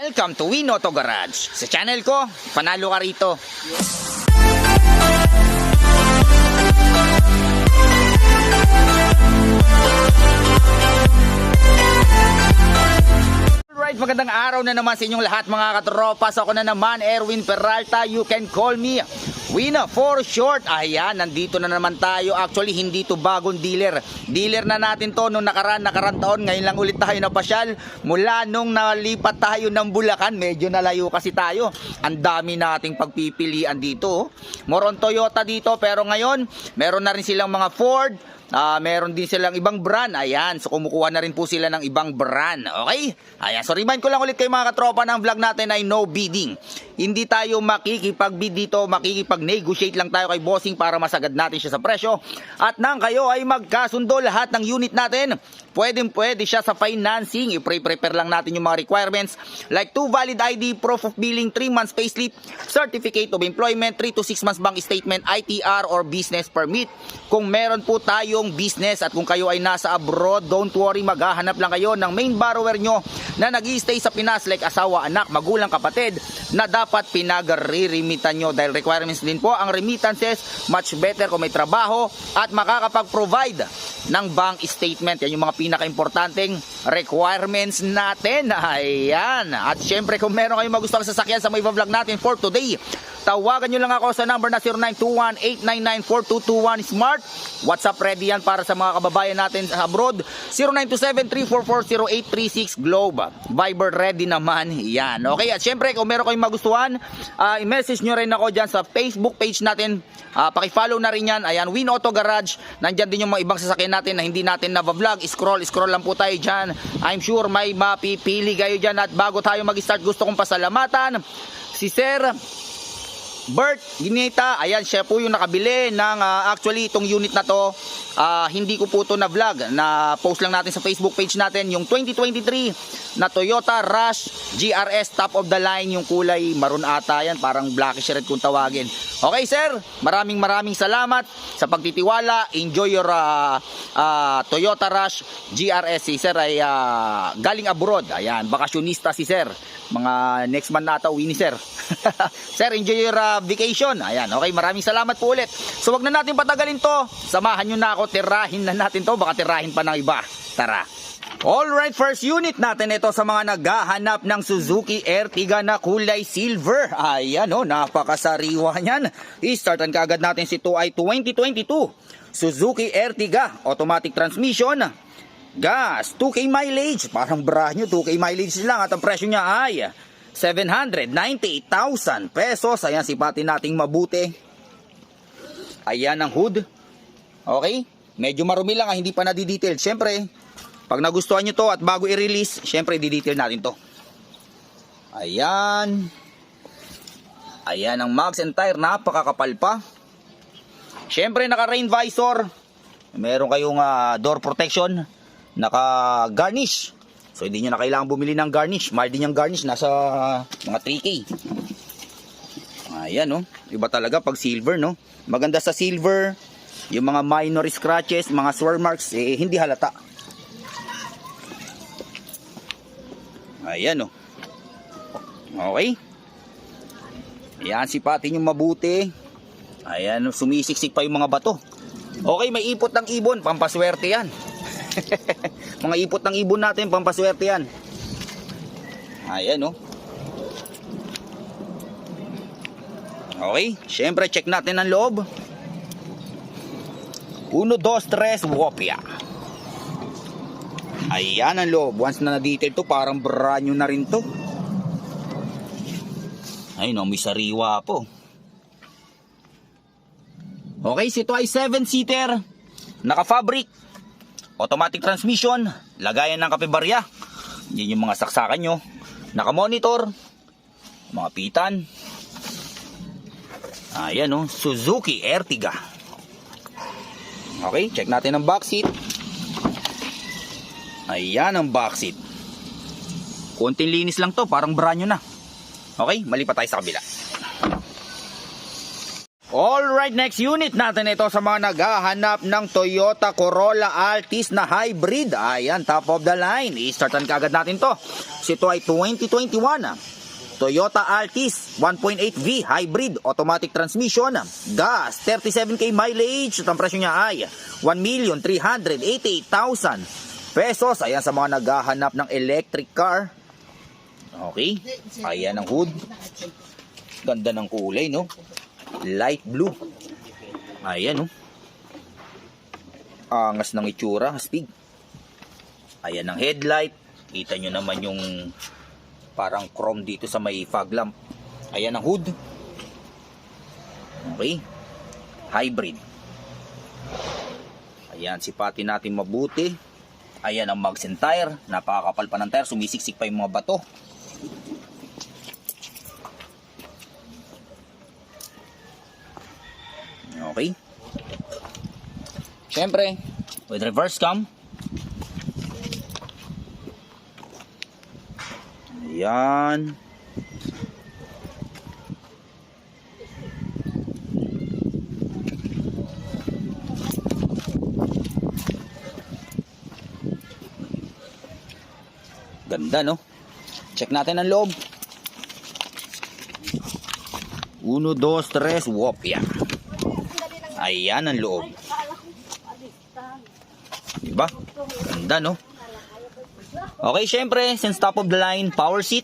Welcome to Win Auto Garage. Sa channel ko, panalo ka rito. Alright, magandang araw na naman sa inyong lahat mga katropas. Ako na naman, Erwin Peralta. You can call me Wina for short. Ayan, nandito na naman tayo. Actually, hindi to bagong dealer. Dealer na natin to nung nakaraan taon. Ngayon lang ulit tayo napasyal. Mula nung nalipat tayo ng Bulacan, medyo nalayo kasi tayo. Ang dami nating pagpipilian dito. More on Toyota dito, pero ngayon, meron na rin silang mga Ford. Meron din silang ibang brand. Ayan, so kumukuha na rin po sila ng ibang brand. Okay? Ayan, so remind ko lang ulit kay mga katropa ng vlog natin ay no bidding. Hindi tayo makikipag-bid dito, makikipag-negotiate lang tayo kay bossing para masagad natin siya sa presyo. At nang kayo ay magkasundo lahat ng unit natin, pwede siya sa financing. I-prepare lang natin yung mga requirements like 2 valid ID, proof of billing, 3 months payslip, certificate of employment, 3 to 6 months bank statement, ITR or business permit. Kung meron po tayong business at kung kayo ay nasa abroad, don't worry, maghahanap lang kayo ng main borrower nyo na nag-i-stay sa Pinas like asawa, anak, magulang, kapatid na dapat pinag-re-remitan nyo dahil requirements din po ang remittances, much better kung may trabaho at makakapag-provide ng bank statement. Yan yung mga pinaka-importanting requirements natin. Ayan. At syempre kung meron kayong magustuhan sasakyan sa mga vlog natin for today, tawagan nyo lang ako sa number na 0921-899-4221 Smart. WhatsApp ready yan para sa mga kababayan natin sa abroad. 0927-344-0836 Globe. Viber ready naman yan. Okay, at syempre kung meron kayong magustuhan, i-message nyo rin ako dyan sa Facebook page natin. Pakifollow na rin yan. Ayan, Win Auto Garage. Nandyan din yung mga ibang sasakyan natin na hindi natin na-vlog. Scroll lang po tayo dyan. I'm sure may mapipili kayo dyan. At bago tayo mag-start, gusto kong pasalamatan si Sir Bert Ginita. Ayan, siya po yung nakabili ng actually itong unit na to, hindi ko po ito na vlog, na post lang natin sa Facebook page natin yung 2023 na Toyota Rush GRS top of the line, yung kulay maroon ata yan, parang blackish red kung tawagin. Okay sir, maraming salamat sa pagtitiwala. Enjoy your Toyota Rush GRS. Si sir ay galing abroad. Ayan, bakasyonista si sir. Mga next month na ata uwi ni sir. Sir, enjoy your vacation. Ayan, okay, maraming salamat po ulit. So wag na natin patagalin to. Samahan nyo na ako, tirahin na natin to. Baka tirahin pa ng iba. Tara. Alright, first unit natin ito sa mga naghahanap ng Suzuki Ertiga na kulay silver. Ayan o, napakasariwa niyan. I-startan kaagad natin si 2i 2022 Suzuki Ertiga, automatic transmission, gas, 2K mileage. Parang brand new, 2K mileage lang. At ang presyo niya ay 798,000 pesos. Ayan, sipatin nating mabuti. Ayan ang hood. Okay, medyo marumi lang, hindi pa na-detail. Siyempre, pag nagustuhan nyo to at bago i-release, siyempre di-detail natin to. Ayan. Ayan ang mags and tire, napakakapal pa. Siyempre naka-rain visor. Meron kayong door protection, naka-garnish. So hindi nyo na kailangan bumili ng garnish. Mahal din yung garnish, nasa mga 3K. Ayan no, iba talaga pag silver no. Maganda sa silver, yung mga minor scratches, mga swirl marks, hindi halata. Ayan no. Okay. Ayan, sipatin yung mabuti. Ayan, sumisiksik pa yung mga bato. Okay, may ipot ng ibon, pampaswerte yan. Mga ipot ng ibon natin, pampaswerte yan. Ayan no. Okay, syempre check natin ang loob. 1, 2, 3, wopya. Ayan ang loob. Once na na-detail to, parang brand new na rin to. Ayun o, may sariwa po. Okay, ito ay 7-seater, naka-fabric, automatic transmission, lagayan ng kapebarya. Yan yung mga saksakan nyo. Naka-monitor, mga pitan. Ayan o, Suzuki Ertiga. Okay, check natin ang back seat. Ayan ang back seat. Konting linis lang to, parang brand new na. Okay, mali pa tayo sa kabila. Alright, next unit natin ito sa mga naghahanap ng Toyota Corolla Altis na hybrid. Ayan, top of the line. I-startan kaagad natin to. Ito ay 2021 Toyota Altis 1.8V hybrid automatic transmission. Gas, 37k mileage. At ang presyo niya ay 1,388,000 pesos. Ayan, sa mga naghahanap ng electric car. Okay. Ayan ang hood. Ganda ng kulay, no? Light blue. Ayan, oh. Angas ng itsura, astig. Ayan ang headlight. Kita nyo naman yung parang chrome dito sa may fog lamp. Ayan ang hood. Okay. Hybrid. Ayan, sipatin natin mabuti. Ayan ang mags and tire. Napakakapal pa ng tire. Sumisiksik pa yung mga bato. Okay. Siyempre, with reverse cam. Ayan. Ganda, no? Check natin ang loob. 1, 2, 3, whoop, yeah. Ayan ang loob. Diba? Ganda, no? Okay, syempre, since top of the line, power seat.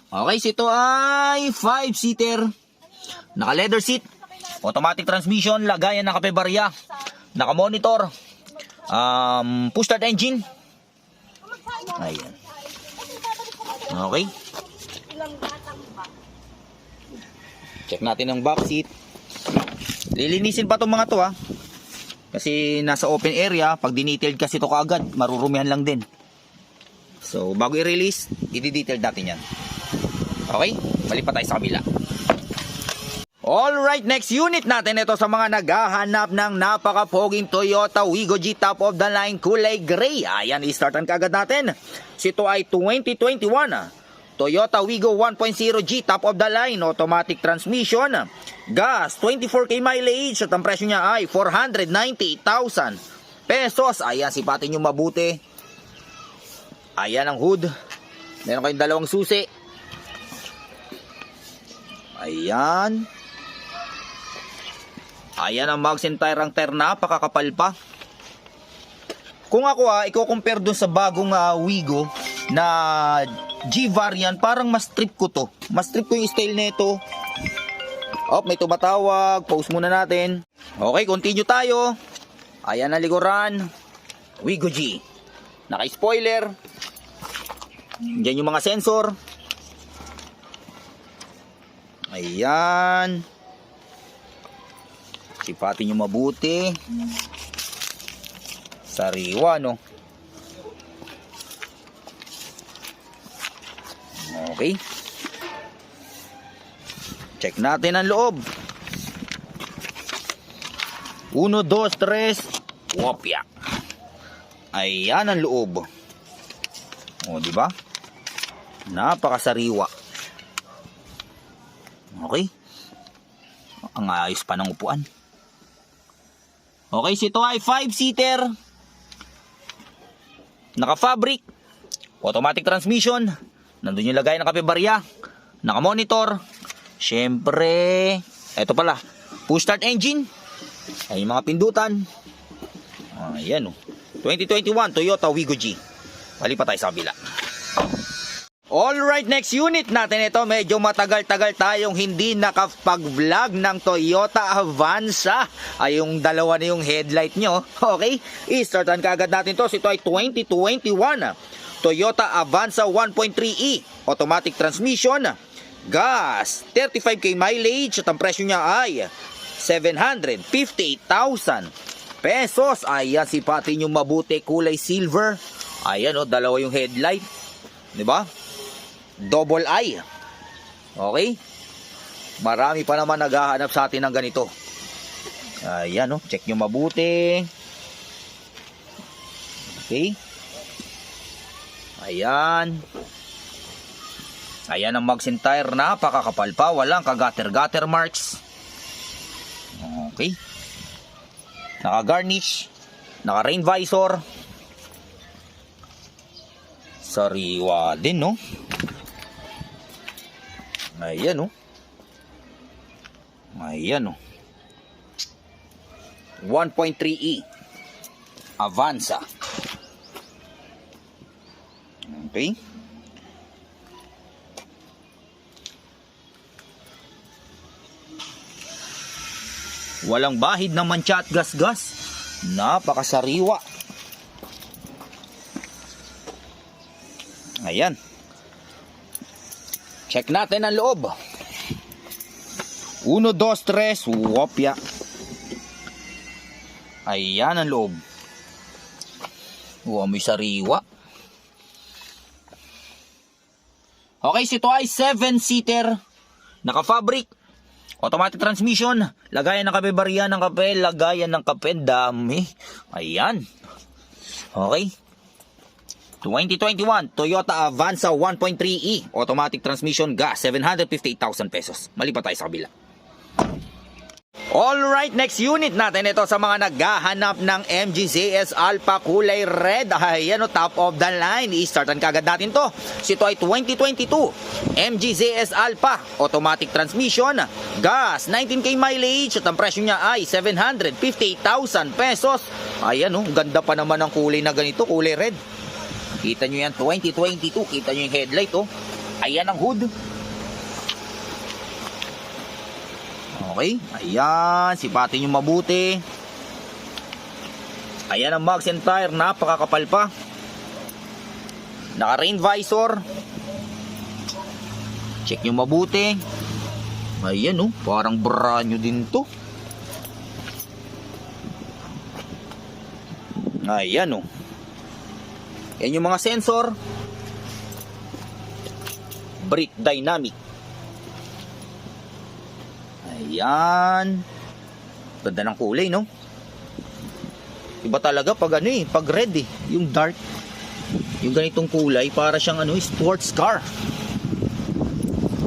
Okay, ito ay 5-seater. Naka-leather seat. Automatic transmission, lagayan ng kape-barya. Naka-monitor. Push start engine. Ayan. Okay. Check natin ang back seat. Lilinisin pa itong mga to, ha. Kasi nasa open area. Pag dinetailed kasi ito kaagad, marurumihan lang din. So bago i-release, i-detail natin yan. Okay, balik pa tayo sa kabila. Alright, next unit natin ito sa mga naghahanap ng napaka-poging Toyota Wigo G top of the line kulay gray. Ayan, i-startan kaagad natin. Ito ay 2021 Toyota Wigo 1.0G top of the line automatic transmission. Gas, 24k mileage at ang presyo niya ay 498,000 pesos. Ayan, sipatin nyo mabuti. Ayan ang hood. Meron kayong dalawang susi. Ayan. Ayan ang mags and tire. Ang tire napakakapal pa. Kung ako i-compare dun sa bagong Wigo na G variant, parang mas trip ko to. Mas trip ko yung style nito. Oh, may tumatawag. Pause muna natin. Okay, continue tayo. Ayan ang likuran. Wigo G. Naka-spoiler. Diyan yung mga sensor. Ayan. Sipatin nyo mabuti. Sariwa, no? Okay. Check natin ang loob. 1, 2, 3. Wopya. Ayan ang loob. O, di ba? Napakasariwa. Okay. Ang ayos pa ng upuan. Okay, ito ay 5-seater. Naka-fabric. Automatic transmission. Nandun yung lagay ng kape-barya. Naka-monitor. Siyempre, eto pala, push start engine. Ay, yung mga pindutan. Ayan, 2021 Toyota Wigo G. Balik pa tayo sa kabila. Alright, next unit natin ito. Medyo matagal-tagal tayong hindi nakapag-vlog ng Toyota Avanza. Ay, yung dalawa na yung headlight nyo. Okay, i-startan kaagad natin to. Ito ay 2021 Toyota Avanza 1.3E automatic transmission. Gas, 35k mileage at ang presyo niya ay 758,000 pesos. Ayan, sipatin yung mabuti, kulay silver. Ayan, dalawa yung headlight. Diba? Double eye. Okay? Marami pa naman naghahanap sa atin ng ganito. Ayan, check nyo mabuti. Okay? Ayan. Ayan ang mags and tire, napakakapal pa, walang kagater-gater marks. Okay. Naka-garnish, naka-rain visor. Sariwa din, no? Ayan, no? Ayan, no? 1.3E Avanza. Okay. Walang bahid ng mantsa at gasgas. Napakasariwa. Ayan. Check natin ang loob. 1, 2, 3, wopya. Ayan ang loob. May sariwa. Okay, ito ay 7-seater. Naka-fabric. Automatic transmission. Lagayan ng kape, bariyan ng kape. Lagayan ng kape. Dami. Ayan. Okay. 2021 Toyota Avanza 1.3E automatic transmission, gas, 758,000 pesos. Mali pa tayo sa kabila. Alright, next unit natin ito sa mga naghahanap ng MG ZS Alpha kulay red. Ayan o, top of the line. I-startan kagad natin to. Ito ay 2022 MG ZS Alpha automatic transmission, gas, 19k mileage at ang presyo niya ay 758,000 pesos. Ayan o, ganda pa naman ang kulay na ganito, kulay red. Kita nyo yan, 2022. Kita nyo yung headlight, oh. Ayan ang hood. Okay, ayan. Sipatin nyo mabuti. Ayan ang mags and tire. Napakakapal pa. Naka-rain visor. Check nyo mabuti. Ayan, oh. Parang brand new din to. Ayan, oh. Yan yung mga sensor. Brake dynamic. Ayan. Ganda ng kulay, no? Iba talaga pag pag red eh. Yung dark. Yung ganitong kulay, para siyang sports car.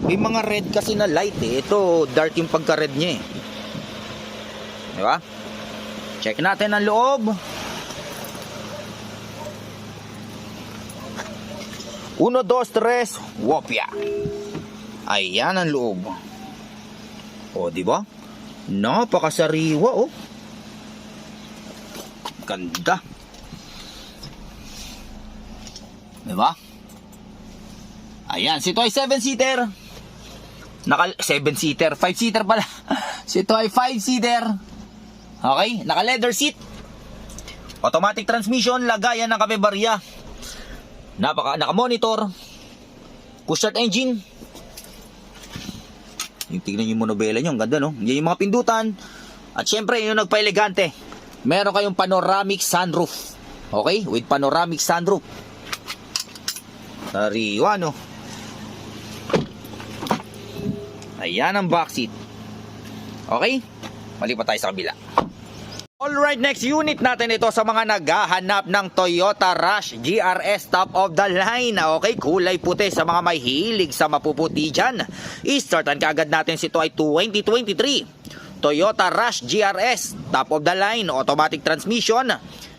May mga red kasi na light eh. Ito, dark yung pagka-red niya eh. Diba? Check natin ang loob. 1, 2, 3, wopya. Ayan ang loob. O, di ba? Napakasariwa, oh. Ganda. Di ba? Ayan, ito ay 7-seater. 7-seater, 5-seater pala. Ito ay 5-seater. Okay, naka-leather seat. Automatic transmission, lagayan ng kape barya. Naka-monitor. Push-start engine. Yung tignan yung monobela nyo, ang ganda, no? Yan yung mga pindutan. At syempre, yung nagpa-elegante, meron kayong panoramic sunroof. Okay? With panoramic sunroof. Sariwa, no? Ayan ang back seat. Okay? Mali pa tayo sa kabila. Alright, next unit natin ito sa mga naghahanap ng Toyota Rush GRS top of the line. Okay, kulay puti sa mga may hilig sa mapuputi dyan. I-startan kaagad natin, ito ay 2023 Toyota Rush GRS top of the line, automatic transmission,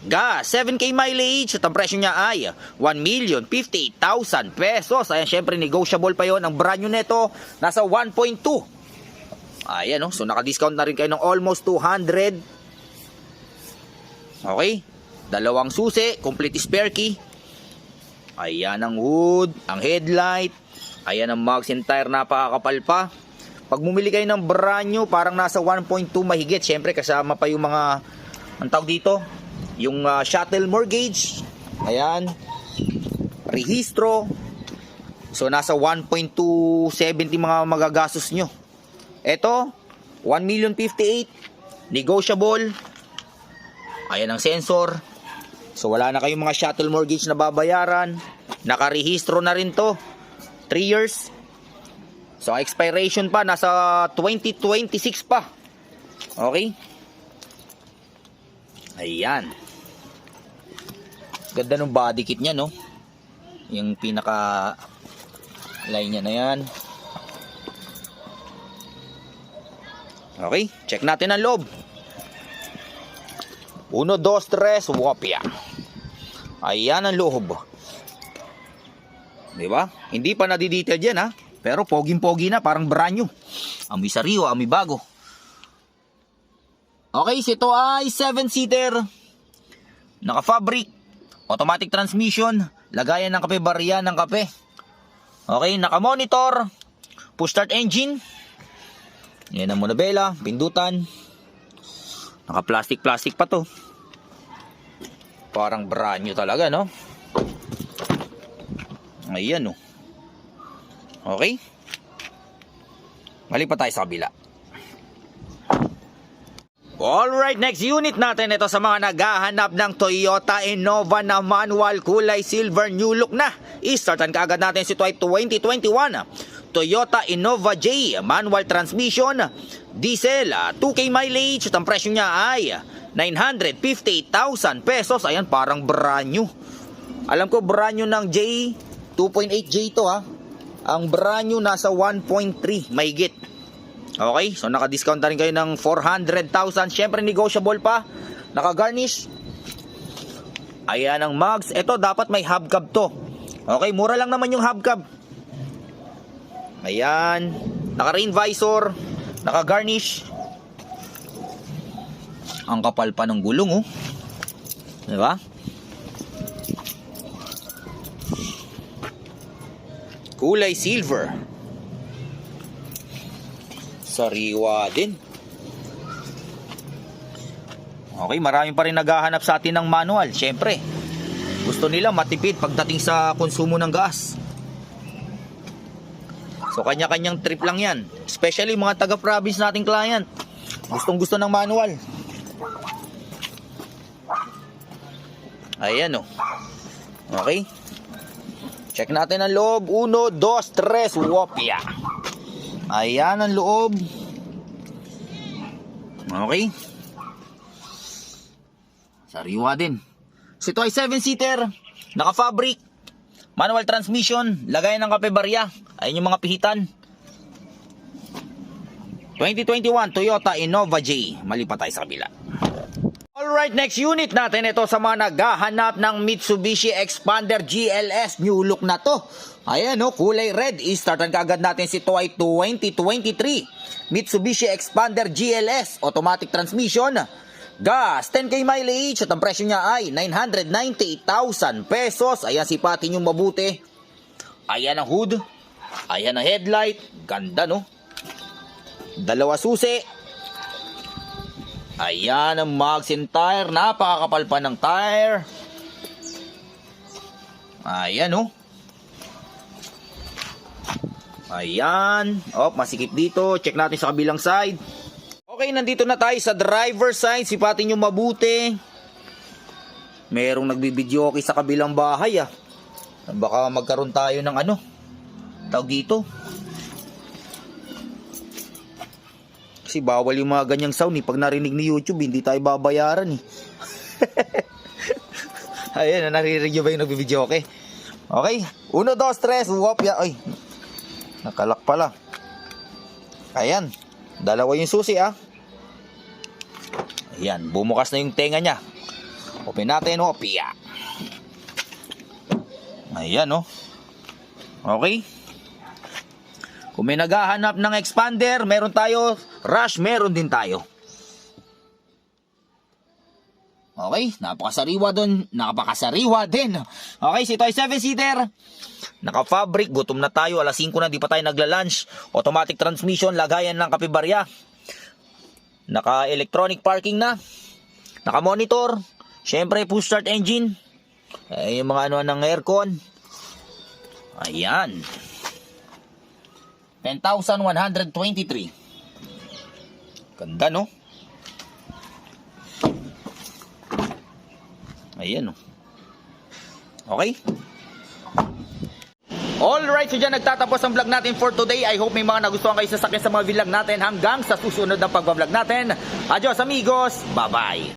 gas, 7k mileage at ang presyo niya ay 1,058,000 pesos. Ayan, syempre negotiable pa yon. Ang brand new neto nasa 1.2. Ayan, no? So naka-discount na rin kayo ng almost 200. Okay, dalawang susi, complete spare key. Ayan ang hood, ang headlight. Ayan ang mags and tire, napakakapal pa. Pag bumili kayo ng brand new, parang nasa 1.2 mahigit. Siyempre kasama pa yung mga, ang tawag dito, yung shuttle mortgage. Ayan, rehistro. So nasa 1.270 mga magagastos nyo. Ito, 1,058,000, negotiable. Ayan ang sensor. So wala na kayong mga shuttle mortgage na babayaran. Nakarehistro na rin to, 3 years. So expiration pa, nasa 2026 pa. Okay. Ayan. Ganda ng body kit nya, no? Yung pinaka Line niya na yan. Okay, check natin ang loob. 1, 2, 3, wopya. Ayan ang loob. Diba? Hindi pa nadidetail yan ha. Pero poging-pogi na, parang brand new. Amoy sariwa, amoy bago. Okay, so ito ay 7-seater. Naka-fabric. Automatic transmission. Lagayan ng kape, barya ng kape. Okay, naka-monitor. Push start engine. Yan ang monobela, pindutan. Naka-plastic pa to. Parang brand new talaga, no? Ayan, no? Okay. Balik pa tayo sa kabila. Alright, next unit natin. Ito sa mga naghahanap ng Toyota Innova na manual, kulay silver, new look na. I-startan kaagad natin si 2021 Toyota Innova J, manual transmission, diesel, 2K mileage. At ang presyo niya ay 958,000 pesos. Ayan, parang brand new. Alam ko brand new ng J, 2.8J to ha. Ang brand new nasa 1.3 mahigit. Okay, so naka-discount na rin kayo ng 400,000. Syempre negotiable pa. Naka-garnish. Ayan ang mugs. Ito dapat may hubcap to. Okay, mura lang naman yung hubcap. Ayan. Naka-rain visor. Naka-garnish. Ang kapal pa ng gulong oh. Diba? Kulay silver. Sariwa din. Okay, marami pa rin naghahanap sa atin ng manual. Syempre, gusto nila matipid pagdating sa konsumo ng gas. So, kanya-kanyang trip lang yan. Especially mga taga-province nating client. Gustong-gusto ng manual. Ayan o. Okay. Check natin ang loob. 1, 2, 3, wopya. Ayan ang loob. Okay. Sariwa din. So ito ay 7-seater. Naka-fabric. Manual transmission. Lagayan ng kape barya. Ayan yung mga pihitan. 2021 Toyota Innova J. Mali pa tayo sa kabila. Alright, next unit natin. Ito sa mga naghahanap ng Mitsubishi Expander GLS. New look na to. Ayan o, kulay red. I-startan kaagad natin si ito ay 2023 Mitsubishi Expander GLS. Automatic transmission. Gas, 10K mileage. At ang presyo niya ay 998,000 pesos. Ayan, sipatin yung mabuti. Ayan ang hood. Ayan ang headlight. Ganda no. Dalawa susi. Ayan ang mugs and tire. Napakakapal pa ng tire. Ayan oh. Ayan. Oh, masikip dito. Check natin sa kabilang side. Okay, nandito na tayo sa driver side. Sipatin nyo mabuti. Merong nagbibidyoke sa kabilang bahay ah. Baka magkaroon tayo ng ano, tawag dito. Kasi bawal yung mga ganyang sound eh. Pag narinig ni YouTube, hindi tayo babayaran eh. Ayan, naririnig nyo ba yung nagbibidyoke? Okay, 1, 2, 3, wopya. Ay, nakalak pala. Ayan, dalawa yung susi ah. Ayan, bumukas na yung tenga niya. Open natin, wopya. Ayan oh. Okay. Kung may naghahanap ng expander, meron tayo. Rush, meron din tayo. Okay, napakasariwa din. Okay, so ito ay 7-seater. Naka-fabric, gutom na tayo. Alas 5 na, di pa tayo nagla-lunch. Automatic transmission, lagayan ng kape barya. Naka-electronic parking na. Naka-monitor. Syempre, push start engine. Yung mga ano ng aircon. Ayan. 10,123. Ganda no? Ayan no. Okay. Alright, so dyan nagtatapos ang vlog natin for today. I hope may mga nagustuhan kayo sa sakin sa mga vlog natin. Hanggang sa susunod na pag-vlog natin. Adios amigos. Bye bye.